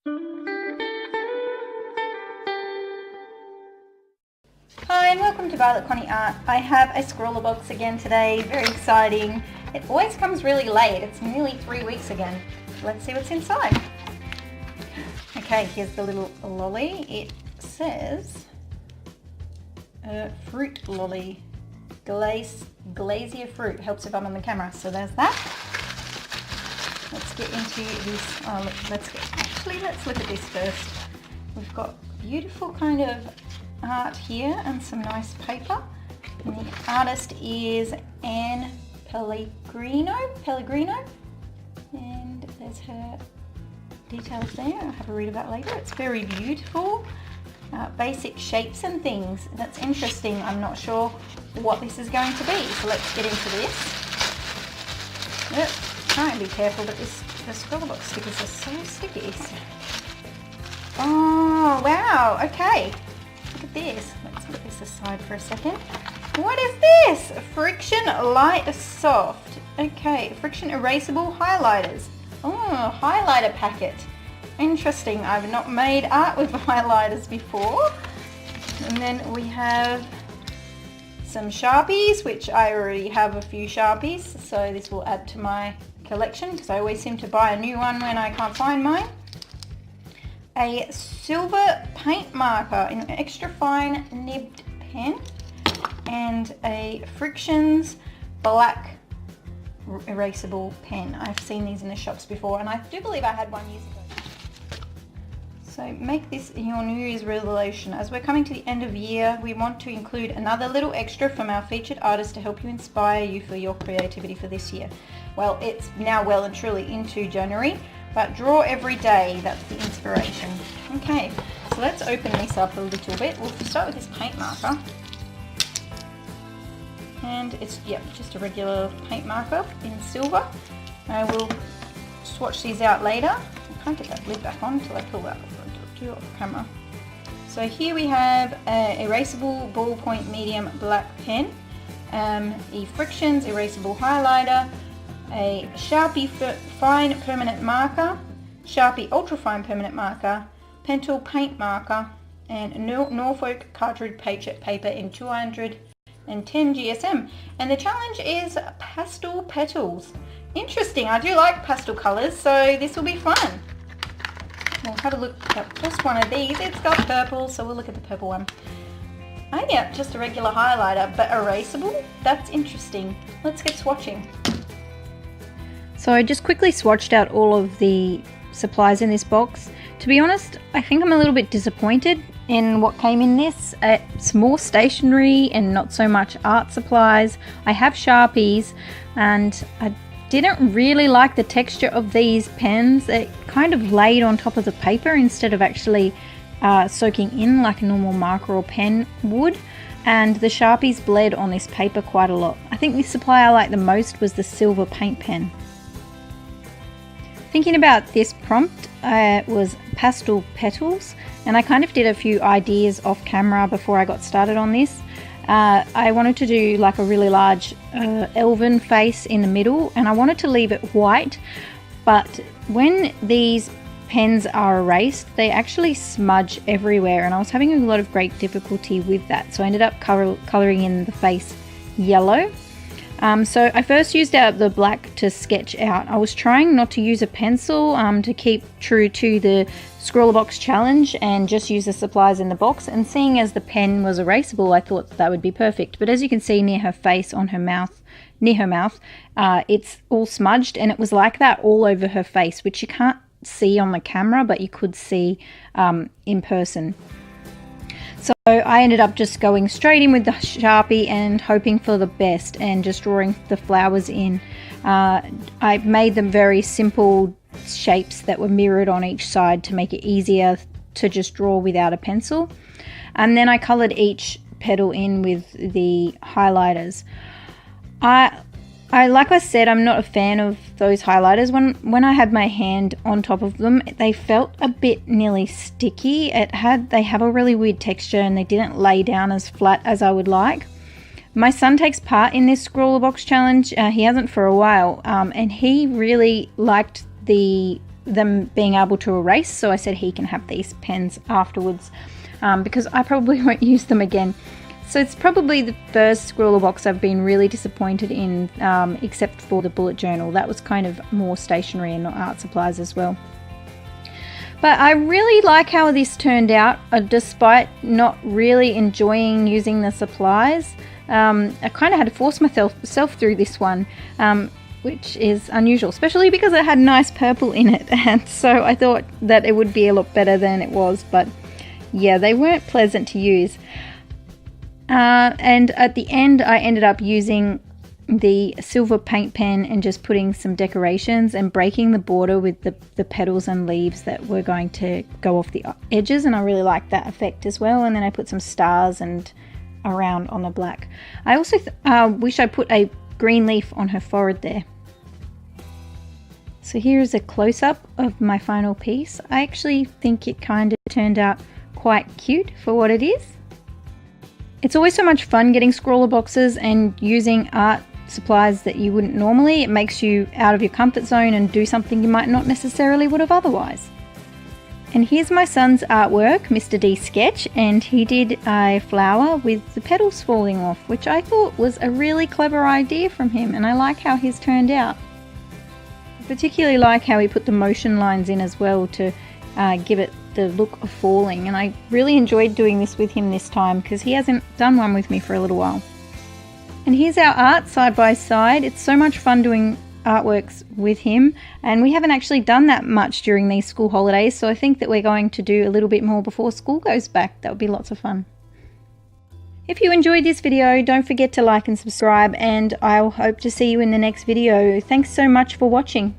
Hi and welcome to Violet Connie Art. I have a Scrawlrbox again today, very exciting. It always comes really late, it's nearly 3 weeks again. Let's see what's inside. Okay, here's the little lolly. It says fruit lolly, glacier fruit, helps if I'm on the camera, so there's that. Let's get into this, let's look at this first. We've got beautiful kind of art here and some nice paper, and the artist is Anne Pellegrino, and there's her details there. I'll have a read about later. It's very beautiful, basic shapes and things. That's interesting. I'm not sure what this is going to be, so let's get into this. Yep. Try and be careful, but the Scrawlrbox stickers are so sticky. Oh wow, okay. Look at this. Let's put this aside for a second. What is this? Friction Light Soft. Okay, friction erasable highlighters. Oh, highlighter packet. Interesting. I've not made art with highlighters before. And then we have some Sharpies, which I already have a few Sharpies, so this will add to my collection because I always seem to buy a new one when I can't find mine. A silver paint marker in an extra fine nibbed pen, and a Frictions black erasable pen. I've seen these in the shops before, and I do believe I had one years ago. So make this your New Year's resolution. As we're coming to the end of the year, we want to include another little extra from our featured artist to help you inspire you for your creativity for this year. Well, it's now well and truly into January, but draw every day, that's the inspiration. Okay, so let's open this up a little bit. We'll start with this paint marker. And it's, just a regular paint marker in silver. I will swatch these out later. I can't get that lid back on until I pull that off the camera. So here we have an erasable ballpoint medium black pen, the Frictions erasable highlighter, a Sharpie fine permanent marker, Sharpie ultra fine permanent marker, Pentel paint marker, and Norfolk cartridge paper in 210 GSM. And the challenge is Pastel Petals. Interesting, I do like pastel colours, so this will be fun. We'll have a look at just one of these. It's got purple, so we'll look at the purple one. Oh yeah, just a regular highlighter, but erasable? That's interesting. Let's get swatching. So I just quickly swatched out all of the supplies in this box. To be honest, I think I'm a little bit disappointed in what came in this. It's more stationery and not so much art supplies. I have Sharpies, and I didn't really like the texture of these pens. It kind of laid on top of the paper instead of actually soaking in like a normal marker or pen would. And the Sharpies bled on this paper quite a lot. I think the supply I liked the most was the silver paint pen. Thinking about this prompt was Pastel Petals, and I kind of did a few ideas off camera before I got started on this. I wanted to do like a really large elven face in the middle, and I wanted to leave it white, but when these pens are erased, they actually smudge everywhere, and I was having a lot of great difficulty with that, so I ended up colouring in the face yellow. So I first used out the black to sketch out. I was trying not to use a pencil to keep true to the Scrawlrbox challenge and just use the supplies in the box, and seeing as the pen was erasable, I thought that would be perfect. But as you can see near her face, on her mouth, near her mouth, it's all smudged, and it was like that all over her face, which you can't see on the camera, but you could see in person. So I ended up just going straight in with the Sharpie and hoping for the best and just drawing the flowers in. I made them very simple shapes that were mirrored on each side to make it easier to just draw without a pencil. And then I coloured each petal in with the highlighters. Like I said, I'm not a fan of those highlighters. When I had my hand on top of them, they felt a bit nearly sticky. They have a really weird texture, and they didn't lay down as flat as I would like. My son takes part in this Scrawlrbox challenge. He hasn't for a while, and he really liked the them being able to erase, so I said he can have these pens afterwards, because I probably won't use them again. So it's probably the first Scrawlrbox I've been really disappointed in, except for the bullet journal. That was kind of more stationery and not art supplies as well. But I really like how this turned out, despite not really enjoying using the supplies. I kind of had to force myself through this one, which is unusual, especially because it had nice purple in it, and so I thought that it would be a lot better than it was, but yeah, they weren't pleasant to use. And at the end I ended up using the silver paint pen and just putting some decorations and breaking the border with the petals and leaves that were going to go off the edges, and I really like that effect as well. And then I put some stars and around on the black. I also wish I put a green leaf on her forehead there. So here is a close-up of my final piece. I actually think it kind of turned out quite cute for what it is. It's always so much fun getting Scrawlrboxes and using art supplies that you wouldn't normally. It makes you out of your comfort zone and do something you might not necessarily would have otherwise. And here's my son's artwork, Mr. D Sketch, and he did a flower with the petals falling off, which I thought was a really clever idea from him, and I like how his turned out. I particularly like how he put the motion lines in as well to give it the look of falling, and I really enjoyed doing this with him this time because he hasn't done one with me for a little while. And here's our art side by side. It's so much fun doing artworks with him, and we haven't actually done that much during these school holidays, so I think that we're going to do a little bit more before school goes back. That would be lots of fun. If you enjoyed this video, don't forget to like and subscribe, and I'll hope to see you in the next video. Thanks so much for watching.